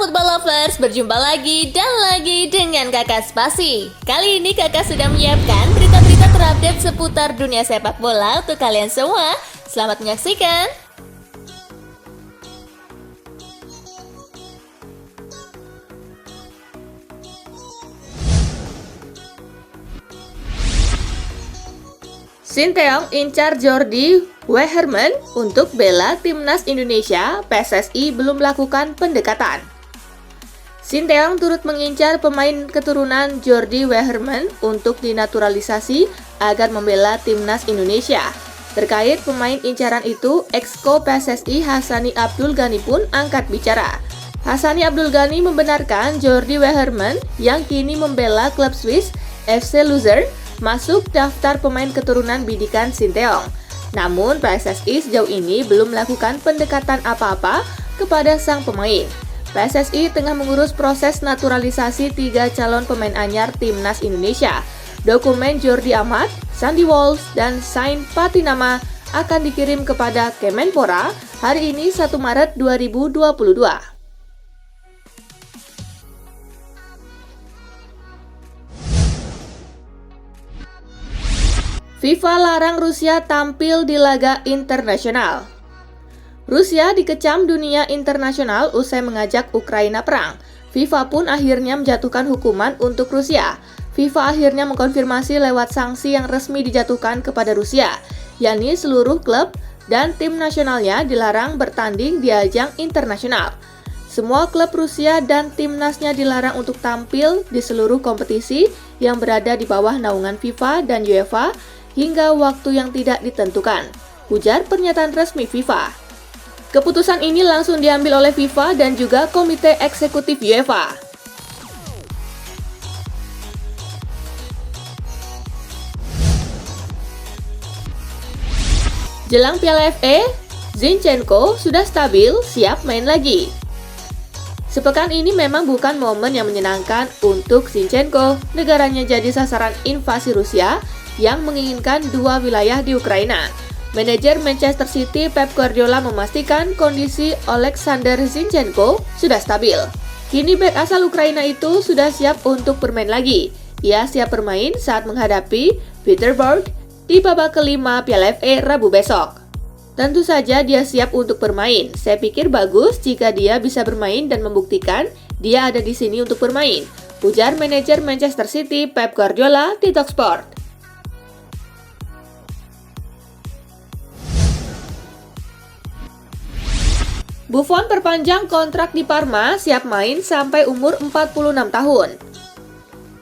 Football Lovers, berjumpa lagi dan lagi dengan Kakak Spasi. Kali ini Kakak sudah menyiapkan berita-berita terupdate seputar dunia sepak bola untuk kalian semua. Selamat menyaksikan. Sinteyong incar Jordi Wehrman untuk bela timnas Indonesia. PSSI belum melakukan pendekatan. Sinteyong turut mengincar pemain keturunan Jordi Wehrman untuk dinaturalisasi agar membela timnas Indonesia. Terkait pemain incaran itu, Exco PSSI Hassani Abdul Ghani pun angkat bicara. Hassani Abdul Ghani membenarkan Jordi Wehrman yang kini membela klub Swiss FC Luzern masuk daftar pemain keturunan bidikan Sinteyong. Namun PSSI sejauh ini belum melakukan pendekatan apa-apa kepada sang pemain. PSSI tengah mengurus proses naturalisasi 3 calon pemain anyar timnas Indonesia. Dokumen Jordi Amat, Sandy Walsh, dan Sain Patinama akan dikirim kepada Kemenpora hari ini 1 Maret 2022. FIFA larang Rusia tampil di laga internasional. Rusia dikecam dunia internasional usai mengajak Ukraina perang. FIFA pun akhirnya menjatuhkan hukuman untuk Rusia. FIFA akhirnya mengkonfirmasi lewat sanksi yang resmi dijatuhkan kepada Rusia, yakni seluruh klub dan tim nasionalnya dilarang bertanding di ajang internasional. Semua klub Rusia dan timnasnya dilarang untuk tampil di seluruh kompetisi yang berada di bawah naungan FIFA dan UEFA hingga waktu yang tidak ditentukan, ujar pernyataan resmi FIFA. Keputusan ini langsung diambil oleh FIFA dan juga Komite Eksekutif UEFA. Jelang Piala FA, Zinchenko sudah stabil, siap main lagi. Sepekan ini memang bukan momen yang menyenangkan untuk Zinchenko. Negaranya jadi sasaran invasi Rusia yang menginginkan 2 wilayah di Ukraina. Manajer Manchester City Pep Guardiola memastikan kondisi Oleksandr Zinchenko sudah stabil. Kini bek asal Ukraina itu sudah siap untuk bermain lagi. Ia siap bermain saat menghadapi Peterborough di babak kelima Piala FA Rabu besok. Tentu saja dia siap untuk bermain. Saya pikir bagus jika dia bisa bermain dan membuktikan dia ada di sini untuk bermain, ujar manajer Manchester City Pep Guardiola di Talksport. Buffon perpanjang kontrak di Parma, siap main sampai umur 46 tahun.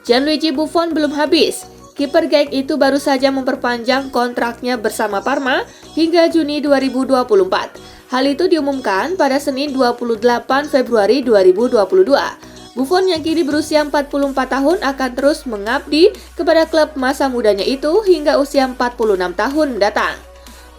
Gianluigi Buffon belum habis. Kiper Genk itu baru saja memperpanjang kontraknya bersama Parma hingga Juni 2024. Hal itu diumumkan pada Senin 28 Februari 2022. Buffon yang kini berusia 44 tahun akan terus mengabdi kepada klub masa mudanya itu hingga usia 46 tahun mendatang.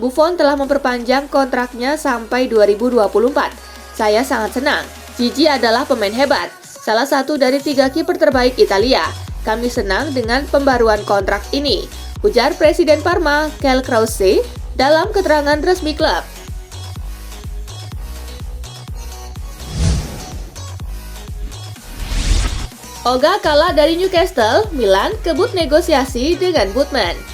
Buffon telah memperpanjang kontraknya sampai 2024. Saya sangat senang. Gigi adalah pemain hebat, salah satu dari 3 kiper terbaik Italia. Kami senang dengan pembaruan kontrak ini, ujar Presiden Parma, Kel Krause, dalam keterangan resmi klub. Oga kalah dari Newcastle, Milan kebut negosiasi dengan Butman.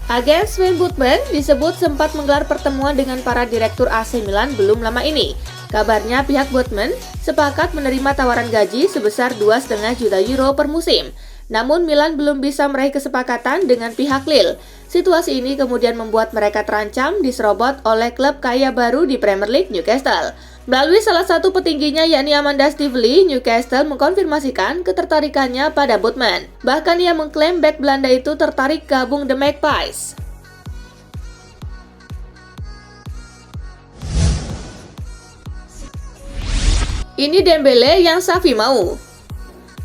Agen Sven Botman disebut sempat menggelar pertemuan dengan para direktur AC Milan belum lama ini. Kabarnya pihak Botman sepakat menerima tawaran gaji sebesar 2,5 juta euro per musim. Namun Milan belum bisa meraih kesepakatan dengan pihak Lille. Situasi ini kemudian membuat mereka terancam diserobot oleh klub kaya baru di Premier League, Newcastle. Melalui salah satu petingginya yakni Amanda Stively, Newcastle mengkonfirmasikan ketertarikannya pada Botman. Bahkan ia mengklaim bek Belanda itu tertarik gabung The Magpies. Ini Dembele yang Xavi mau.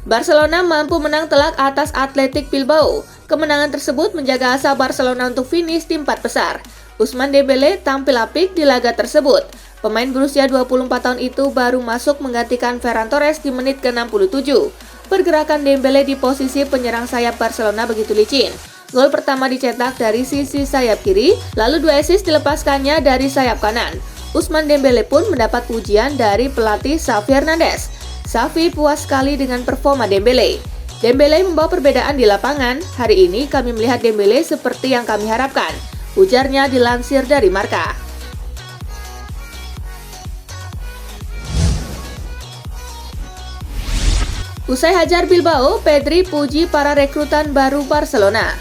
Barcelona mampu menang telak atas Athletic Bilbao. Kemenangan tersebut menjaga asa Barcelona untuk finish di 4 besar. Ousmane Dembele tampil apik di laga tersebut. Pemain berusia 24 tahun itu baru masuk menggantikan Ferran Torres di menit ke-67. Pergerakan Dembele di posisi penyerang sayap Barcelona begitu licin. Gol pertama dicetak dari sisi sayap kiri, lalu 2 assist dilepaskannya dari sayap kanan. Ousmane Dembélé pun mendapat pujian dari pelatih Xavi Hernandez. Xavi puas sekali dengan performa Dembélé. Dembélé membawa perbedaan di lapangan. Hari ini kami melihat Dembélé seperti yang kami harapkan, ujarnya dilansir dari Marca. Usai hajar Bilbao, Pedri puji para rekrutan baru Barcelona.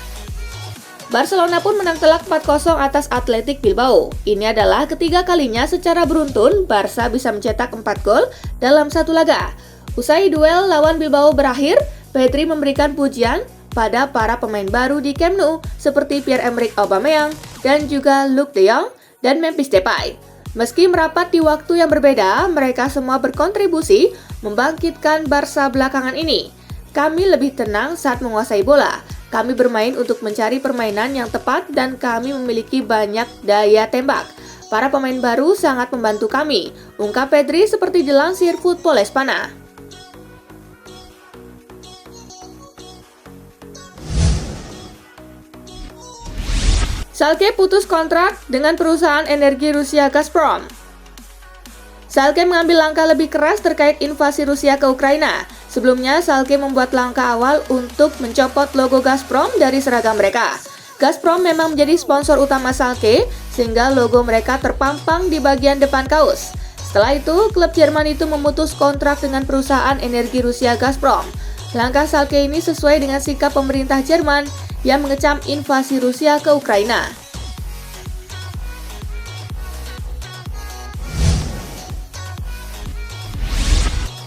Barcelona pun menang telak 4-0 atas Athletic Bilbao. Ini adalah ketiga kalinya secara beruntun Barca bisa mencetak 4 gol dalam satu laga. Usai duel lawan Bilbao berakhir, Pedri memberikan pujian pada para pemain baru di Camp Nou seperti Pierre-Emerick Aubameyang dan juga Luuk de Jong dan Memphis Depay. Meski merapat di waktu yang berbeda, mereka semua berkontribusi membangkitkan Barca belakangan ini. Kami lebih tenang saat menguasai bola. Kami bermain untuk mencari permainan yang tepat dan kami memiliki banyak daya tembak. Para pemain baru sangat membantu kami, ungkap Pedri seperti dilansir Football Espana. Schalke putus kontrak dengan perusahaan energi Rusia Gazprom. Schalke mengambil langkah lebih keras terkait invasi Rusia ke Ukraina. Sebelumnya, Schalke membuat langkah awal untuk mencopot logo Gazprom dari seragam mereka. Gazprom memang menjadi sponsor utama Schalke, sehingga logo mereka terpampang di bagian depan kaos. Setelah itu, klub Jerman itu memutus kontrak dengan perusahaan energi Rusia Gazprom. Langkah Schalke ini sesuai dengan sikap pemerintah Jerman yang mengecam invasi Rusia ke Ukraina.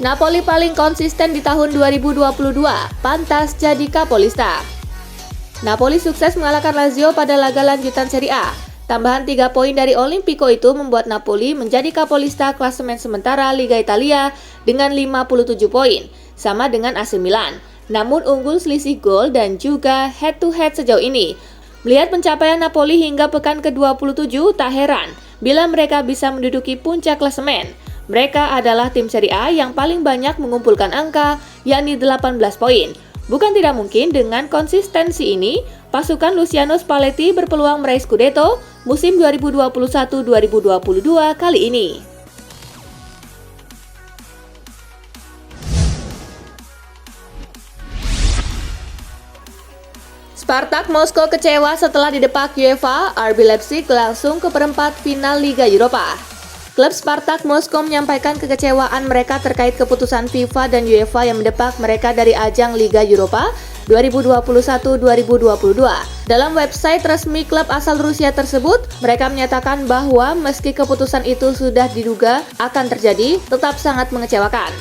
Napoli paling konsisten di tahun 2022, pantas jadi Capolista. Napoli sukses mengalahkan Lazio pada laga lanjutan Serie A. Tambahan 3 poin dari Olimpico itu membuat Napoli menjadi Capolista klasemen sementara Liga Italia dengan 57 poin, sama dengan AC Milan. Namun unggul selisih gol dan juga head-to-head sejauh ini. Melihat pencapaian Napoli hingga pekan ke-27, tak heran bila mereka bisa menduduki puncak klasemen. Mereka adalah tim Serie A yang paling banyak mengumpulkan angka, yakni 18 poin. Bukan tidak mungkin dengan konsistensi ini, pasukan Luciano Spalletti berpeluang meraih Scudetto musim 2021-2022 kali ini. Spartak Moskow kecewa setelah didepak UEFA, RB Leipzig langsung ke perempat final Liga Eropa. Klub Spartak Moskow menyampaikan kekecewaan mereka terkait keputusan FIFA dan UEFA yang mendepak mereka dari ajang Liga Eropa 2021-2022. Dalam website resmi klub asal Rusia tersebut, mereka menyatakan bahwa meski keputusan itu sudah diduga akan terjadi, tetap sangat mengecewakan.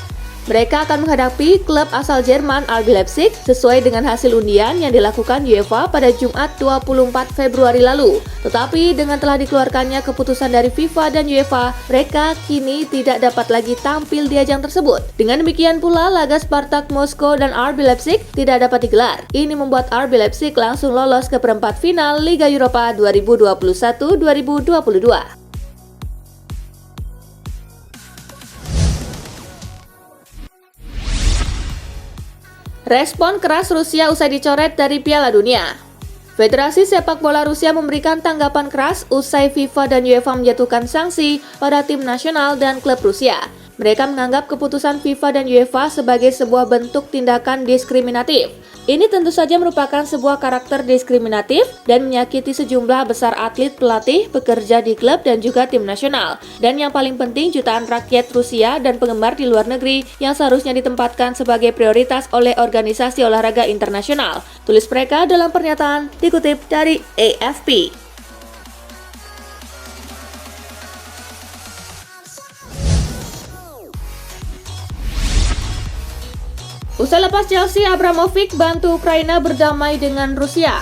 Mereka akan menghadapi klub asal Jerman RB Leipzig sesuai dengan hasil undian yang dilakukan UEFA pada Jumat 24 Februari lalu. Tetapi dengan telah dikeluarkannya keputusan dari FIFA dan UEFA, mereka kini tidak dapat lagi tampil di ajang tersebut. Dengan demikian pula, laga Spartak Moskow dan RB Leipzig tidak dapat digelar. Ini membuat RB Leipzig langsung lolos ke perempat final Liga Eropa 2021-2022. Respon keras Rusia usai dicoret dari Piala Dunia. Federasi Sepak Bola Rusia memberikan tanggapan keras usai FIFA dan UEFA menjatuhkan sanksi pada tim nasional dan klub Rusia. Mereka menganggap keputusan FIFA dan UEFA sebagai sebuah bentuk tindakan diskriminatif. Ini tentu saja merupakan sebuah karakter diskriminatif dan menyakiti sejumlah besar atlet, pelatih, pekerja di klub dan juga tim nasional. Dan yang paling penting, jutaan rakyat Rusia dan penggemar di luar negeri yang seharusnya ditempatkan sebagai prioritas oleh organisasi olahraga internasional. Tulis mereka dalam pernyataan dikutip dari AFP. Usai lepas Chelsea, Abramovich bantu Ukraina berdamai dengan Rusia.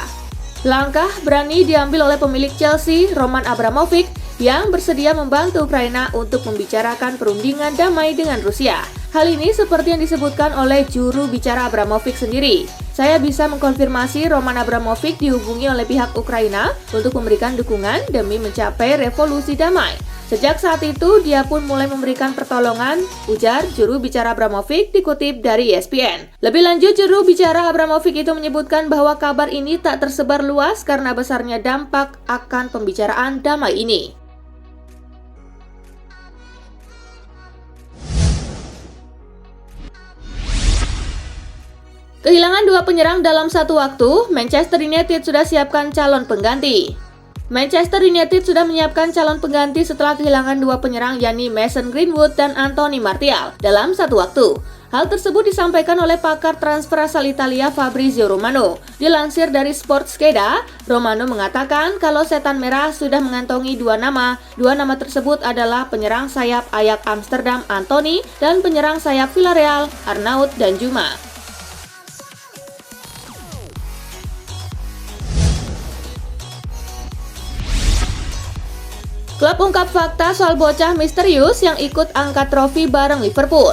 Langkah berani diambil oleh pemilik Chelsea, Roman Abramovich, yang bersedia membantu Ukraina untuk membicarakan perundingan damai dengan Rusia. Hal ini seperti yang disebutkan oleh juru bicara Abramovich sendiri. Saya bisa mengkonfirmasi Roman Abramovich dihubungi oleh pihak Ukraina untuk memberikan dukungan demi mencapai revolusi damai. Sejak saat itu, dia pun mulai memberikan pertolongan, ujar juru bicara Abramovich dikutip dari ESPN. Lebih lanjut, juru bicara Abramovich itu menyebutkan bahwa kabar ini tak tersebar luas karena besarnya dampak akan pembicaraan damai ini. Kehilangan dua penyerang dalam satu waktu, Manchester United sudah siapkan calon pengganti. Manchester United sudah menyiapkan calon pengganti setelah kehilangan dua penyerang yakni Mason Greenwood dan Anthony Martial dalam satu waktu. Hal tersebut disampaikan oleh pakar transfer asal Italia Fabrizio Romano. Dilansir dari Sportscheda, Romano mengatakan kalau Setan Merah sudah mengantongi dua nama. Dua nama tersebut adalah penyerang sayap Ajax Amsterdam Anthony dan penyerang sayap Villarreal Arnaud Danjuma. Klub ungkap fakta soal bocah misterius yang ikut angkat trofi bareng Liverpool.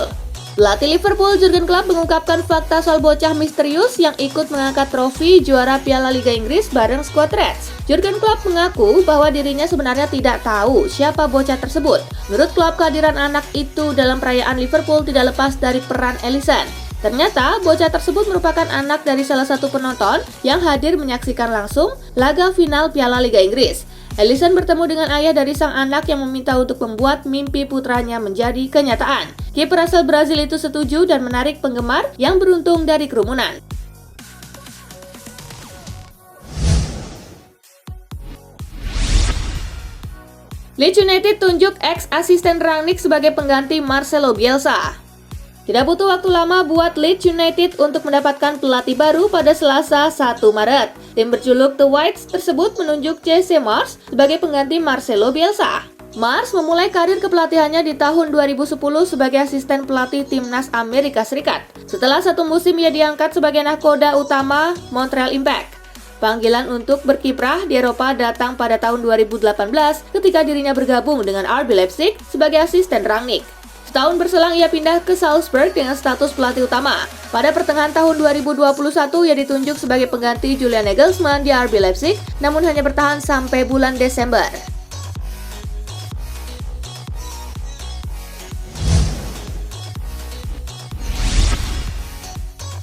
Pelatih Liverpool Jurgen Klopp mengungkapkan fakta soal bocah misterius yang ikut mengangkat trofi juara Piala Liga Inggris bareng skuad Reds. Jurgen Klopp mengaku bahwa dirinya sebenarnya tidak tahu siapa bocah tersebut. Menurut Klopp, kehadiran anak itu dalam perayaan Liverpool tidak lepas dari peran Alisson. Ternyata, bocah tersebut merupakan anak dari salah satu penonton yang hadir menyaksikan langsung laga final Piala Liga Inggris. Alisson bertemu dengan ayah dari sang anak yang meminta untuk membuat mimpi putranya menjadi kenyataan. Kiper asal Brazil itu setuju dan menarik penggemar yang beruntung dari kerumunan. Leeds United tunjuk ex-asisten Rangnick sebagai pengganti Marcelo Bielsa. Tidak butuh waktu lama buat Leeds United untuk mendapatkan pelatih baru pada Selasa 1 Maret. Tim berjuluk The Whites tersebut menunjuk Jesse Marsch sebagai pengganti Marcelo Bielsa. Marsch memulai karir kepelatihannya di tahun 2010 sebagai asisten pelatih Timnas Amerika Serikat. Setelah satu musim ia diangkat sebagai nahkoda utama Montreal Impact. Panggilan untuk berkiprah di Eropa datang pada tahun 2018 ketika dirinya bergabung dengan RB Leipzig sebagai asisten Rangnick. Setahun berselang ia pindah ke Salzburg dengan status pelatih utama. Pada pertengahan tahun 2021 ia ditunjuk sebagai pengganti Julian Nagelsmann di RB Leipzig, namun hanya bertahan sampai bulan Desember.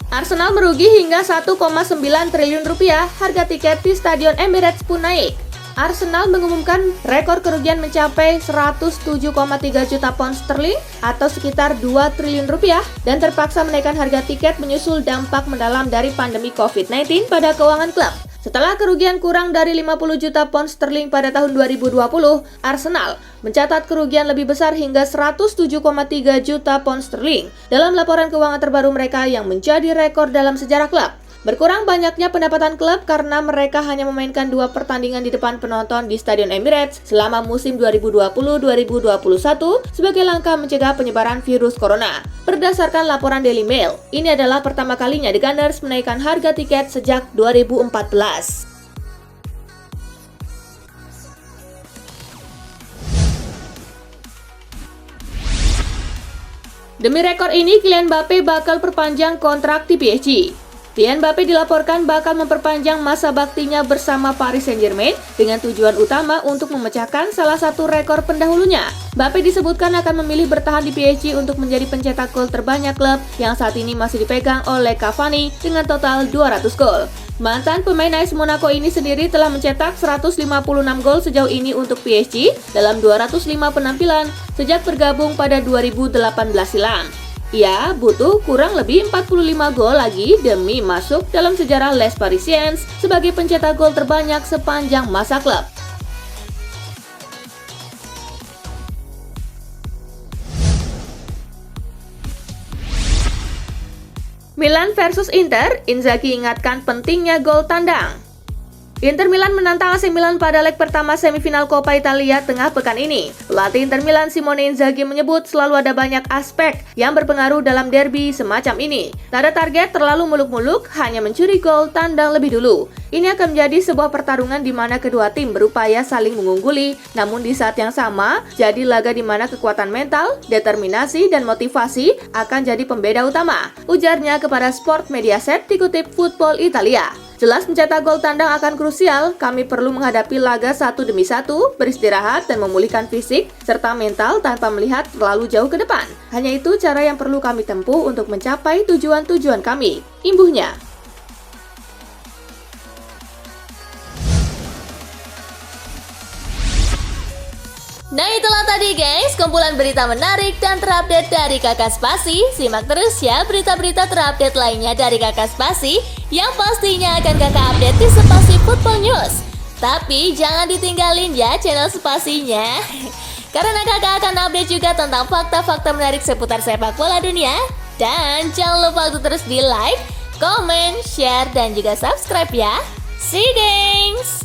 Arsenal merugi hingga 1,9 triliun rupiah, harga tiket di Stadion Emirates pun naik. Arsenal mengumumkan rekor kerugian mencapai 107,3 juta pound sterling atau sekitar 2 triliun rupiah dan terpaksa menaikkan harga tiket menyusul dampak mendalam dari pandemi COVID-19 pada keuangan klub. Setelah kerugian kurang dari 50 juta pound sterling pada tahun 2020, Arsenal mencatat kerugian lebih besar hingga 107,3 juta pound sterling dalam laporan keuangan terbaru mereka yang menjadi rekor dalam sejarah klub. Berkurang banyaknya pendapatan klub karena mereka hanya memainkan 2 pertandingan di depan penonton di Stadion Emirates selama musim 2020-2021 sebagai langkah mencegah penyebaran virus corona. Berdasarkan laporan Daily Mail, ini adalah pertama kalinya The Gunners menaikkan harga tiket sejak 2014. Demi rekor ini, Kylian Mbappe bakal perpanjang kontrak di PSG. Kylian Mbappe dilaporkan bakal memperpanjang masa baktinya bersama Paris Saint-Germain dengan tujuan utama untuk memecahkan salah satu rekor pendahulunya. Mbappe disebutkan akan memilih bertahan di PSG untuk menjadi pencetak gol terbanyak klub yang saat ini masih dipegang oleh Cavani dengan total 200 gol. Mantan pemain AS Monaco ini sendiri telah mencetak 156 gol sejauh ini untuk PSG dalam 205 penampilan sejak bergabung pada 2018 silam. Ia butuh kurang lebih 45 gol lagi demi masuk dalam sejarah Les Parisiens sebagai pencetak gol terbanyak sepanjang masa klub. Milan versus Inter, Inzaghi ingatkan pentingnya gol tandang. Inter Milan menantang AC Milan pada leg pertama semifinal Coppa Italia tengah pekan ini. Pelatih Inter Milan Simone Inzaghi menyebut selalu ada banyak aspek yang berpengaruh dalam derby semacam ini. Tak ada target terlalu muluk-muluk, hanya mencuri gol tandang lebih dulu. Ini akan menjadi sebuah pertarungan di mana kedua tim berupaya saling mengungguli, namun di saat yang sama, jadi laga di mana kekuatan mental, determinasi, dan motivasi akan jadi pembeda utama. Ujarnya kepada Sport Mediaset dikutip Football Italia. Jelas mencetak gol tandang akan krusial, kami perlu menghadapi laga satu demi satu, beristirahat dan memulihkan fisik, serta mental tanpa melihat terlalu jauh ke depan. Hanya itu cara yang perlu kami tempuh untuk mencapai tujuan-tujuan kami, imbuhnya. Nah itulah tadi guys, kumpulan berita menarik dan terupdate dari Kakak Spasi. Simak terus ya berita-berita terupdate lainnya dari Kakak Spasi yang pastinya akan Kakak update di Spasi Football News. Tapi jangan ditinggalin ya channel Spasinya, karena Kakak akan update juga tentang fakta-fakta menarik seputar sepak bola dunia. Dan jangan lupa untuk terus di like, comment, share, dan juga subscribe ya. See you guys!